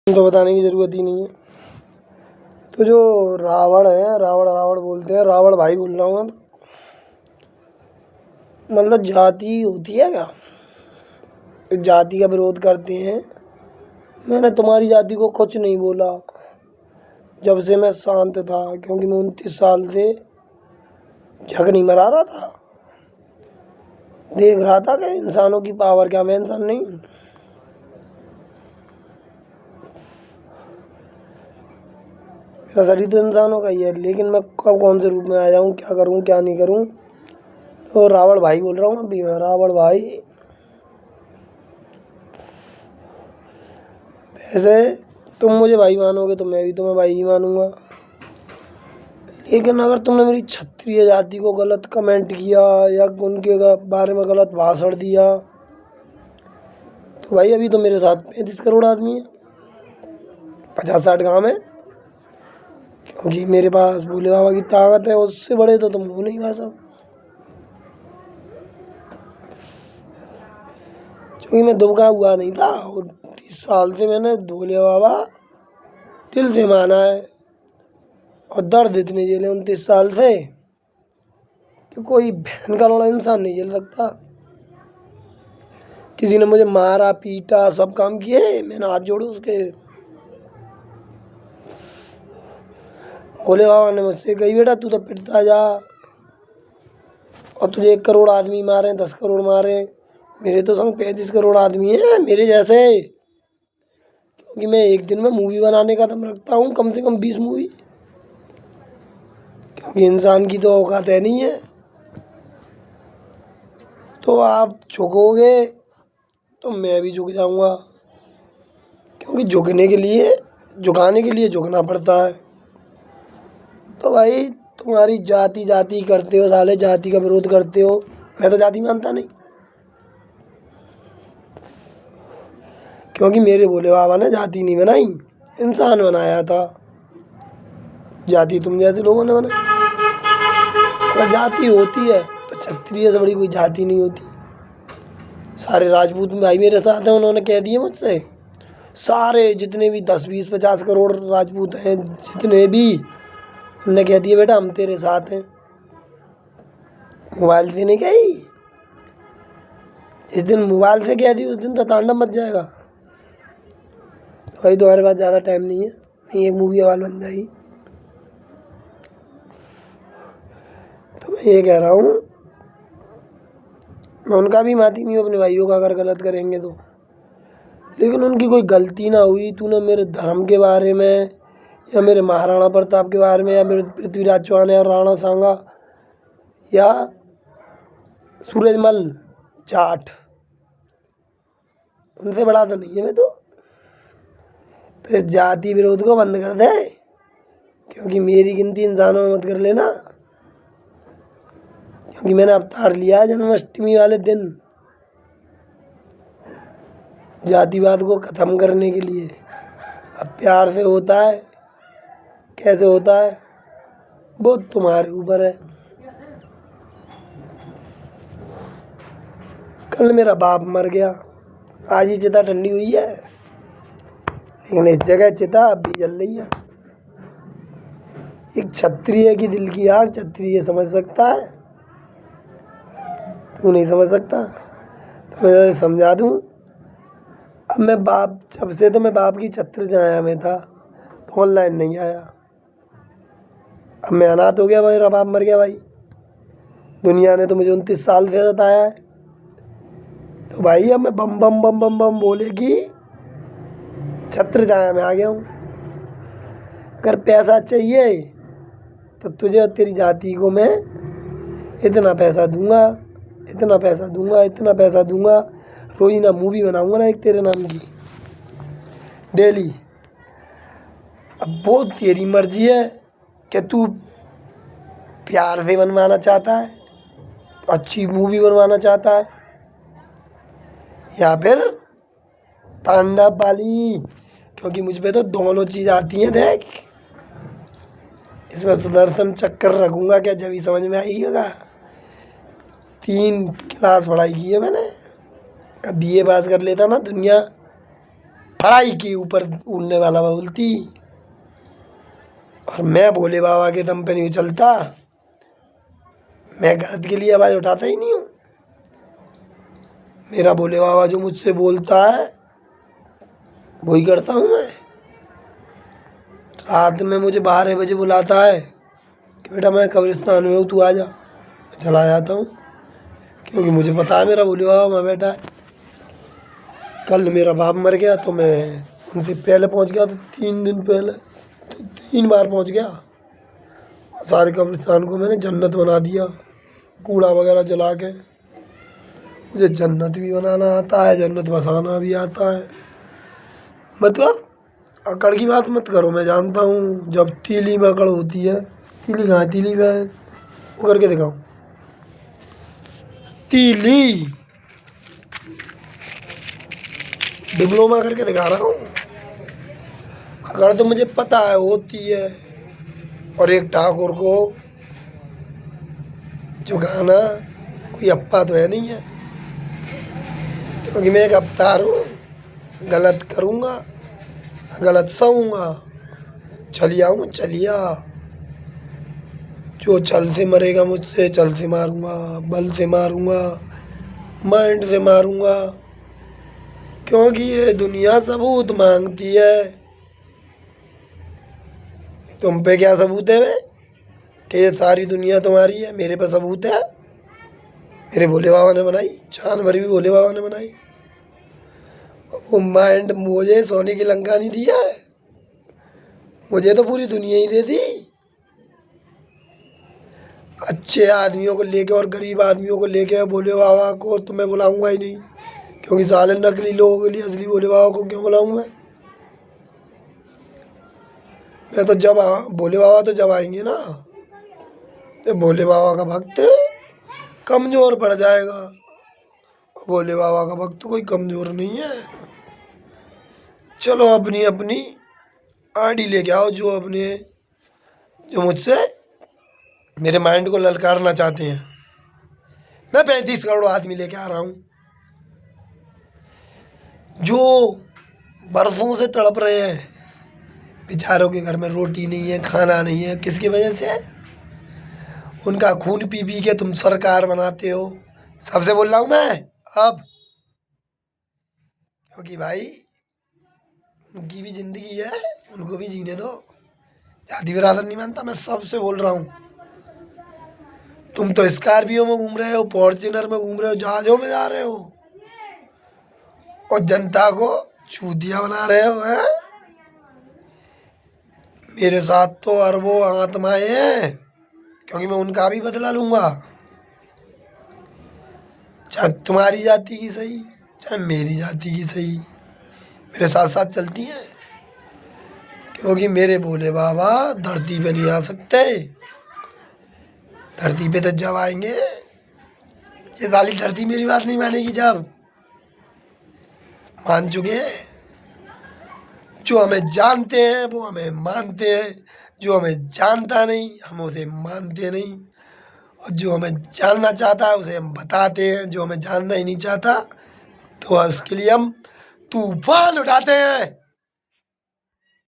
तो बताने की ज़रूरत ही नहीं है। तो जो रावण है, रावण रावण बोलते हैं, रावण भाई बोल रहा हूँ मैं। तो मतलब जाति होती है क्या? जाति का विरोध करते हैं। मैंने तुम्हारी जाति को कुछ नहीं बोला जब से मैं शांत था, क्योंकि मैं 29 साल से झक नहीं मरा रहा था। देख रहा था कि इंसानों की पावर क्या, मैं इंसान नहीं हूँ। मेरा शरीर तो इंसानों का ही है, लेकिन मैं कब कौन से रूप में आ जाऊँ, क्या करूँ क्या नहीं करूँ। तो रावण भाई बोल रहा हूँ अभी मैं, रावण भाई। वैसे तुम मुझे भाई मानोगे तो मैं भी तुम्हें भाई ही मानूंगा, लेकिन अगर तुमने मेरी क्षत्रिय जाति को गलत कमेंट किया या उनके बारे में गलत भाषण दिया तो भाई अभी तो मेरे साथ 35 करोड़ आदमी है, 50-60 गाँव है। क्योंकि मेरे पास भोले बाबा की ताकत है, उससे बड़े तो तुम हो नहीं भाई साहब। क्योंकि मैं दुबका हुआ नहीं था, और 30 साल से मैंने भोले बाबा दिल से माना है, और दर्द इतने झेले 29 साल से कि कोई बहन का लौड़ा इंसान नहीं झेल सकता। किसी ने मुझे मारा पीटा सब काम किए, मैंने हाथ जोड़े उसके। भोले बाबा ने मुझसे कही बेटा तू तो पिटता जा, और तुझे 1 करोड़ आदमी मारे, 10 करोड़ मारे, मेरे तो संग 35 करोड़ आदमी हैं मेरे जैसे। क्योंकि मैं एक दिन में मूवी बनाने का दम रखता हूँ, कम से कम 20 मूवी। क्योंकि इंसान की तो औकात है नहीं है। तो आप झुकोगे तो मैं भी झुक जाऊँगा, क्योंकि झुकने के लिए, झुकाने के लिए झुकना पड़ता है। तो भाई तुम्हारी जाति जाति करते हो साले, जाति का विरोध करते हो। मैं तो जाति मानता नहीं, क्योंकि मेरे भोले बाबा ने जाति नहीं बनाई, इंसान बनाया था। जाति तुम जैसे लोगों ने बनाई। अगर जाति होती है तो क्षत्रिय से बड़ी कोई जाति नहीं होती। सारे राजपूत भाई मेरे साथ हैं, उन्होंने कह दिए मुझसे, सारे जितने भी 10, 20, 50 करोड़ राजपूत हैं, जितने भी, उन्होंने कह दिया बेटा हम तेरे साथ हैं। मोबाइल से नहीं कही, जिस दिन मोबाइल से कह दी उस दिन तो तांडव मच जाएगा। तो भाई तुम्हारे पास ज़्यादा टाइम नहीं है, नहीं एक मूवी वाल बन जाएगी। तो मैं ये कह रहा हूँ, मैं उनका भी माती नहीं हूँ अपने भाइयों का अगर गलत करेंगे तो, लेकिन उनकी कोई गलती ना हुई। तूने मेरे धर्म के बारे में या मेरे महाराणा प्रताप के बारे में या मेरे पृथ्वीराज चौहान या राणा सांगा या सूरजमल जाट, उनसे बड़ा तो नहीं है मैं तो। तो जाति विरोध को बंद कर दे, क्योंकि मेरी गिनती इंसानों में मत कर लेना। क्योंकि मैंने अवतार लिया है जन्माष्टमी वाले दिन जातिवाद को ख़त्म करने के लिए। अब प्यार से होता है, कैसे होता है वो तुम्हारे ऊपर है। कल मेरा बाप मर गया, आज ही चिता ठंडी हुई है, लेकिन इस जगह चिता अब भी जल रही है। एक क्षत्रिय की दिल की आग क्षत्रिय समझ सकता है, तू नहीं समझ सकता। तो मैं समझा दूँ। अब मैं बाप, जब से तो मैं बाप की छत्र छाया में था, तो ऑनलाइन नहीं आया। अब मैं अनाथ हो गया, मेरा बाप मर गया भाई, दुनिया ने तो मुझे 29 साल से बताया है। तो भाई अब मैं बम बम बम बम बम बोलेगी छत्र छाया में आ गया हूँ। अगर पैसा चाहिए तो तुझे और तेरी जाति को मैं इतना पैसा दूंगा, इतना पैसा दूंगा, इतना पैसा दूंगा, रोज़ मूवी बनाऊंगा ना एक तेरे नाम की डेली। अब वो तेरी मर्जी है कि तू प्यार से बनवाना चाहता है, अच्छी मूवी बनवाना चाहता है, या फिर तांडव वाली। क्योंकि मुझ पे तो दोनों चीज़ आती हैं। देख इसमें सुदर्शन चक्कर रखूँगा क्या, जब ही समझ में आएगा। 3 क्लास पढ़ाई की है मैंने, अब BA पास कर लेता ना दुनिया पढ़ाई के ऊपर उड़ने वाला बोलती, और मैं भोले बाबा के दम पे नहीं चलता। मैं गलत के लिए आवाज़ उठाता ही नहीं हूँ। मेरा भोले बाबा जो मुझसे बोलता है वही करता हूँ मैं। रात में मुझे 12 बजे बुलाता है कि बेटा मैं कब्रिस्तान में हूँ, तू आ जा। मैं चला जाता हूँ, क्योंकि मुझे पता है मेरा भोले बाबा वहाँ बैठा है। कल मेरा बाप मर गया तो मैं उनसे पहले पहुँच गया, तो 3 दिन पहले तो 3 बार पहुँच गया। सारे कब्रिस्तान को मैंने जन्नत बना दिया, कूड़ा वगैरह जला के। मुझे जन्नत भी बनाना आता है, जन्नत बसाना भी आता है। मतलब अकड़ की बात मत करो, मैं जानता हूँ जब तीली में अकड़ होती है। तीली कहाँ है? तीली में वो करके दिखाऊँ? तीली डिप्लोमा करके दिखा रहा हूँ। अकड़ तो मुझे पता है होती है। और एक ठाकुर को जो गाना कोई अप्पा तो है नहीं है, क्योंकि मैं एक अवतार हूँ। गलत करूँगा, गलत सहूँगा। चलिया हूँ चलिया। जो चल से मरेगा मुझसे, चल से मारूँगा, बल से मारूँगा, माइंड से मारूँगा। क्योंकि ये दुनिया सबूत मांगती है। तुम पे क्या सबूत है बे कि ये सारी दुनिया तुम्हारी है? मेरे पे सबूत है। मेरे भोले बाबा ने बनाई, जानवर भी भोले बाबा ने बनाई। वो माइंड मुझे सोने की लंका नहीं दिया है, मुझे तो पूरी दुनिया ही दे दी। अच्छे आदमियों को लेके और गरीब आदमियों को लेके भोले बाबा को तो मैं बुलाऊंगा ही नहीं, क्योंकि साले नकली लोगों के लिए असली भोले बाबा को क्यों बुलाऊं मैं तो जब भोले बाबा तो जब आएंगे ना, तो भोले बाबा का भक्त कमज़ोर पड़ जाएगा। भोले बाबा का भक्त कोई कमज़ोर नहीं है। चलो अपनी अपनी आड़ी लेके आओ, जो मुझसे मेरे माइंड को ललकारना चाहते हैं। मैं 35 करोड़ आदमी लेके आ रहा हूँ जो बरसों से तड़प रहे हैं। बेचारों के घर में रोटी नहीं है, खाना नहीं है। किसकी वजह से? उनका खून पी पी के तुम सरकार बनाते हो। सबसे बोल रहा हूँ मैं अब, क्योंकि भाई उनकी भी ज़िंदगी है, उनको भी जीने दो। जाति बिरादर नहीं मानता, मैं सबसे बोल रहा हूँ। तुम तो स्कॉर्पियो में घूम रहे हो, फॉर्च्यूनर में घूम रहे हो, जहाज़ों में जा रहे हो, और जनता को चूतिया बना रहे हो हैं? मेरे साथ तो अरबों आत्माएं हैं, क्योंकि मैं उनका भी बदला लूँगा। चाहे तुम्हारी जाति की सही, चाहे मेरी जाति की सही, मेरे साथ साथ चलती हैं। क्योंकि मेरे भोले बाबा धरती पे नहीं आ सकते। धरती पे तो जब आएंगे, ये साली धरती मेरी बात नहीं मानेगी। जब मान चुके हैं, जो हमें जानते हैं वो हमें मानते हैं, जो हमें जानता नहीं हम उसे मानते नहीं, और जो हमें जानना चाहता है उसे हम बताते हैं। जो हमें जानना ही नहीं चाहता तो उसके लिए हम तूफान उठाते हैं।